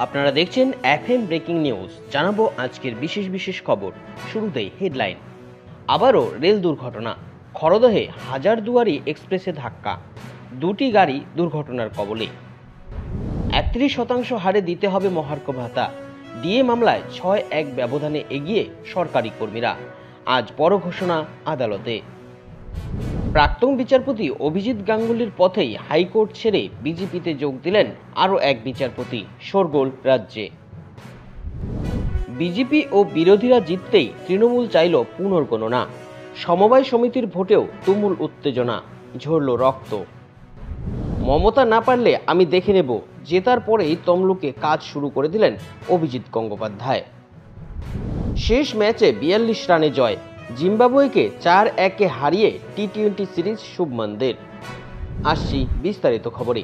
আপনারা দেখছেন FM breaking news. জানাবো আজকের বিশেষ খবর। শুরুতেই হেডলাইন। আবারও রেল দুর্ঘটনা, খড়দহে হাজারদুয়ারি এক্সপ্রেসে ধাক্কা, দুটি গাড়ি দুর্ঘটনার কবলে। 31% হারে দিতে হবে মহার্ঘ ভাতা, ডিএ মামলায় 6-1 ব্যবধানে এগিয়ে সরকারি কর্মীরা। আজ বড় ঘোষণা আদালতে। প্রাক্তন বিচারপতি অভিজিৎ গাঙ্গুলির পথেই হাইকোর্ট ছেড়ে বিজেপিতে যোগ দিলেন আরও এক বিচারপতি। শোরগোল রাজ্যে। বিজেপি ও বিরোধীরা জিততেই তৃণমূল চাইল পুনর্গণনা, সমবায় সমিতির ভোটেও তুমুল উত্তেজনা, ঝরল রক্ত। মমতা না পারলে আমি দেখে নেব, জেতার পরেই তমলুকে কাজ শুরু করে দিলেন অভিজিৎ গঙ্গোপাধ্যায়। শেষ ম্যাচে 42 রানে জয়, জিম্বাবুয়েকে 4-1 হারিয়ে টি-20 সিরিজ শুভমানদের। আসছি বিস্তারিত খবরে।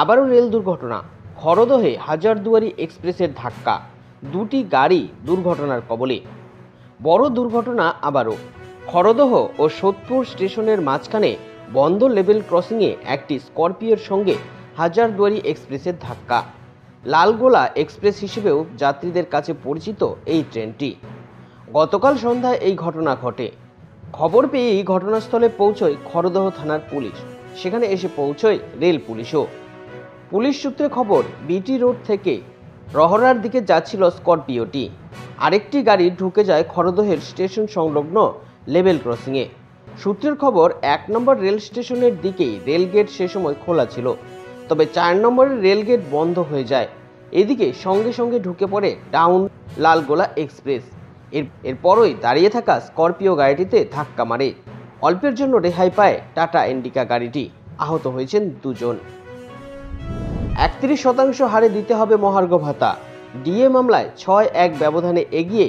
আবারও রেল দুর্ঘটনা, খড়দহে হাজারদুয়ারি এক্সপ্রেসের ধাক্কা, দুটি গাড়ি দুর্ঘটনার কবলে। বড় দুর্ঘটনা আবারও। খড়দহ ও সোদপুর স্টেশনের মাঝখানে বন্ধ লেভেল ক্রসিংয়ে একটি স্করপিওর সঙ্গে হাজারদুয়ারি এক্সপ্রেসের ধাক্কা। লালগোলা এক্সপ্রেস হিসেবেও যাত্রীদের কাছে পরিচিত এই ট্রেনটি। গতকাল সন্ধ্যায় এই ঘটনা ঘটে। খবর পেয়েই ঘটনাস্থলে পৌঁছয় খড়দহ থানার পুলিশ। সেখানে এসে পৌঁছয় রেল পুলিশও। পুলিশ সূত্রে খবর, বিটি রোড থেকে রহরার দিকে যাচ্ছিল স্করপিওটি। আরেকটি গাড়ি ঢুকে যায় খড়দহের স্টেশন সংলগ্ন লেভেল ক্রসিংয়ে। সূত্রের খবর, 1 নম্বর রেল স্টেশনের দিকেই রেলগেট সে সময় খোলা ছিল, তবে 4 নম্বরের রেলগেট বন্ধ হয়ে যায়। এদিকে সঙ্গে সঙ্গে ঢুকে পড়ে ডাউন লালগোলা এক্সপ্রেস। এরপরই দাঁড়িয়ে থাকা স্করপিও গাড়িটিতে ধাক্কা মারে। অল্পের জন্য রেহাই পায় টাটা ইন্ডিকা গাড়িটি। আহত হয়েছেন 2 জন। 31% হারে দিতে হবে মহার্ঘ ভাতা, ডিএ মামলায় 6-1 ব্যবধানে এগিয়ে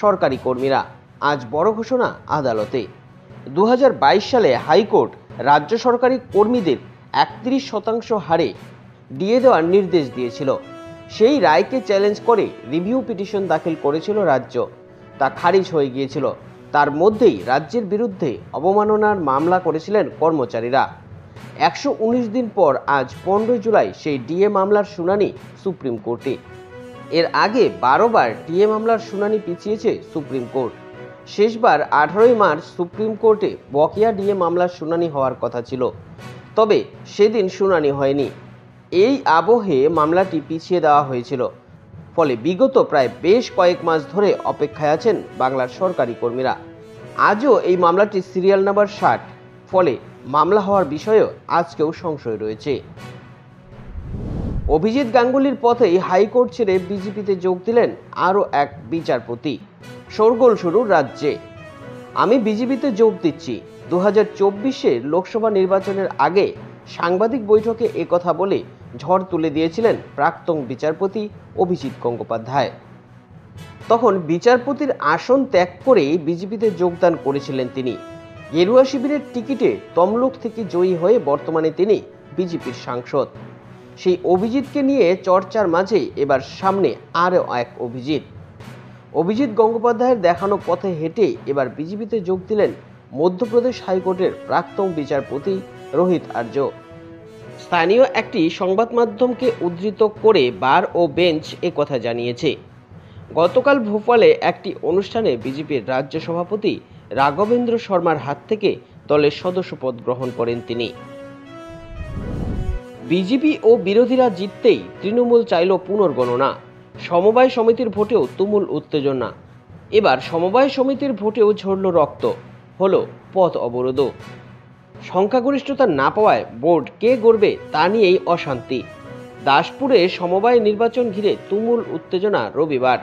সরকারি কর্মীরা। আজ বড় ঘোষণা আদালতে। 2022 সালে হাইকোর্ট রাজ্য সরকারি কর্মীদের 31% হারে ডিএ দেওয়ার নির্দেশ দিয়েছিল। সেই রায়কে চ্যালেঞ্জ করে রিভিউ পিটিশন দাখিল করেছিল রাজ্য। তা খারিজ হয়ে গিয়েছিল। তার মধ্যেই রাজ্যের বিরুদ্ধে অবমাননার মামলা করেছিলেন কর্মচারীরা। 119 দিন পর আজ 15 জুলাই সেই ডিএ মামলার শুনানি সুপ্রিম কোর্টে। এর আগে 12 বার ডিএ মামলার শুনানি পিছিয়েছে সুপ্রিম কোর্ট। শেষবার 18 মার্চ সুপ্রিম কোর্টে বকেয়া ডিএ মামলার শুনানি হওয়ার কথা ছিল, তবে সেদিন শুনানি হয়নি। এই আবহে মামলাটি পিছিয়ে দেওয়া হয়েছিল। ফলে বিগত প্রায় বেশ কয়েক মাস ধরে অপেক্ষায় আছেন বাংলার সরকারি কর্মীরা। আজও এই মামলাটি সিরিয়াল নাম্বার 60। ফলে মামলা হওয়ার বিষয়েও আজকেও সংশয় রয়েছে। অভিজিৎ গাঙ্গুলির পথেই হাইকোর্ট ছেড়ে বিজেপিতে যোগ দিলেন আরও এক বিচারপতি। শোরগোল শুরু রাজ্যে। আমি বিজেপিতে যোগ দিচ্ছি, 2024 লোকসভা নির্বাচনের আগে সাংবাদিক বৈঠকে একথা বলে ঝড় তুলে দিয়েছিলেন প্রাক্তন বিচারপতি অভিজিৎ গঙ্গোপাধ্যায়। তখন বিচারপতির আসন ত্যাগ করে বিজেপিতে যোগদান করেছিলেন তিনি। গেরুয়া শিবিরের টিকিটে তমলুক থেকে জয়ী হয়ে বর্তমানে তিনি বিজেপির সাংসদ। সেই অভিজিৎকে নিয়ে চর্চার মাঝে এবার সামনে আরও এক অভিজিৎ গঙ্গোপাধ্যায়ের দেখানো পথে হেঁটে এবার বিজেপিতে যোগ দিলেন মধ্যপ্রদেশ হাইকোর্টের প্রাক্তন বিচারপতি রোহিত আর্য। স্থানীয় একটি সংবাদ মাধ্যমকে উদ্ধৃত করে বার ও বেঞ্চ একথা জানিয়েছে। গতকাল ভোপালে একটি অনুষ্ঠানে বিজেপির রাজ্য সভাপতি রাঘবেন্দ্র শর্মার হাত থেকে দলের সদস্যপদ গ্রহণ করেন তিনি। বিজেপি ও বিরোধীরা জিততেই তৃণমূল চাইল পুনর্গণনা, সমবায় সমিতির ভোটেও তুমুল উত্তেজনা। এবার সমবায় সমিতির ভোটেও ঝরল রক্ত, হলো পথ অবরোধ। সংখ্যাগরিষ্ঠতা না পাওয়ায় বোর্ড কে গড়বে তা নিয়েই অশান্তি। দাসপুরে সমবায় নির্বাচন ঘিরে তুমুল উত্তেজনা রবিবার।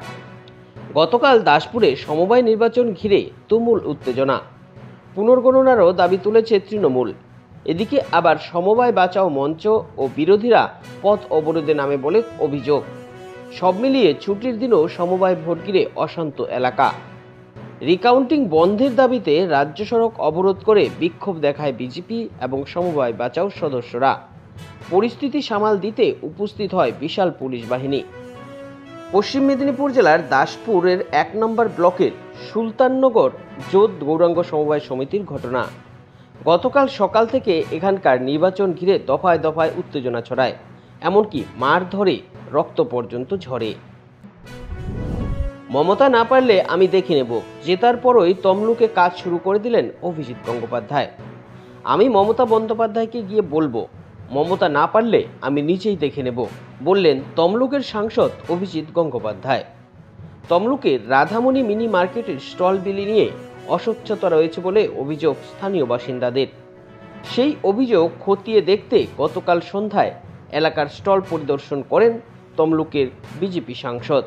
গতকাল দাসপুরে সমবায় নির্বাচন ঘিরে তুমুল উত্তেজনা। পুনর্গণনারও দাবি তুলেছে তৃণমূল। এদিকে আবার সমবায় বাঁচাও মঞ্চ ও বিরোধীরা পথ অবরোধে নামে বলে অভিযোগ। সব মিলিয়ে ছুটির দিনও সমবায় ভোট ঘিরে অশান্ত এলাকা। রিকাউন্টিং বন্ধের দাবিতে রাজ্য সড়ক অবরোধ করে বিক্ষোভ দেখায় বিজেপি এবং সমবায় বাঁচাও সদস্যরা। পরিস্থিতি সামাল দিতে উপস্থিত হয় বিশাল পুলিশ বাহিনী। পশ্চিম মেদিনীপুর জেলার দাসপুরের 1 নম্বর ব্লকের সুলতাননগর জোত গৌরাঙ্গ সমবায় সমিতির ঘটনা। গতকাল সকাল থেকে এখানকার নির্বাচন ঘিরে দফায় দফায় উত্তেজনা ছড়ায়। এমনকি মার ধরে রক্ত পর্যন্ত ঝরে। মমতা না পারলে আমি দেখে নেব, জেতার পরই তমলুকে কাজ শুরু করে দিলেন অভিজিৎ গঙ্গোপাধ্যায়। আমি মমতা বন্দ্যোপাধ্যায়কে গিয়ে বলবো, মমতা না পারলে আমি নিজেই দেখে নেব, বললেন তমলুকের সাংসদ অভিজিৎ গঙ্গোপাধ্যায়। তমলুকের রাধামণি মিনি মার্কেটের স্টল বিলি নিয়ে অস্বচ্ছতা রয়েছে বলে অভিযোগ স্থানীয় বাসিন্দাদের। সেই অভিযোগ খতিয়ে দেখতে গতকাল সন্ধ্যায় এলাকার স্টল পরিদর্শন করেন তমলুকের বিজেপি সাংসদ।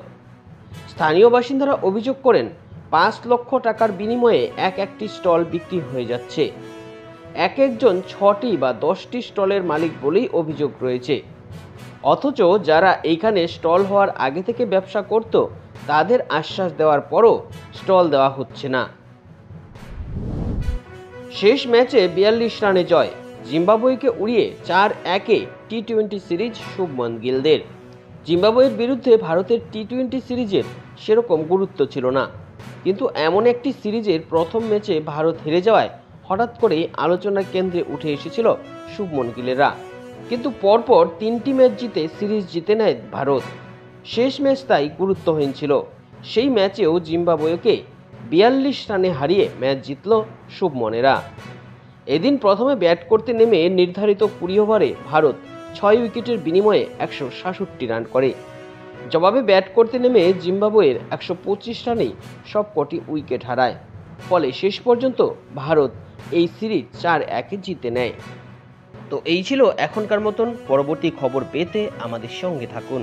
স্থানীয় বাসিন্দারা অভিযোগ করেন, 5 লক্ষ টাকার বিনিময়ে একটি স্টল বিক্রি হয়ে যাচ্ছে। এক একজন 6টি বা 10টি স্টলের মালিক বলেই অভিযোগ রয়েছে। অথচ যারা এইখানে স্টল হওয়ার আগে থেকে ব্যবসা করত, তাদের আশ্বাস দেওয়ার পরও স্টল দেওয়া হচ্ছে না। শেষ ম্যাচে 42 রানে জয়, জিম্বাবুয়েকে উড়িয়ে 4-1 টি-20 সিরিজ শুভমন গিলদের। জিম্বাবুয়ের বিরুদ্ধে ভারতের টি-20 সিরিজের সেরকম গুরুত্ব ছিল না, কিন্তু এমন একটি সিরিজের প্রথম ম্যাচে ভারত হেরে যাওয়ায় হঠাৎ করে আলোচনার কেন্দ্রে উঠে এসেছিল শুভমন গিলেরা। কিন্তু পরপর 3টি ম্যাচ জিতে সিরিজ জিতে নেয় ভারত। শেষ ম্যাচ তাই গুরুত্বহীন ছিল। সেই ম্যাচেও জিম্বাবুয়েকে 42 রানে হারিয়ে ম্যাচ জিতল শুভমনেরা। এদিন প্রথমে ব্যাট করতে নেমে নির্ধারিত 20 ওভারে ভারত 6 উইকেটের বিনিময়ে 166 রান করে। জবাবে ব্যাট করতে নেমে জিম্বাবুয়ের 125 রানেই সবকটি উইকেট হারায়। ফলে শেষ পর্যন্ত ভারত এই সিরিজ 4-1 জিতে নেয়। তো এই ছিল এখনকার মতন। পরবর্তী খবর পেতে আমাদের সঙ্গে থাকুন।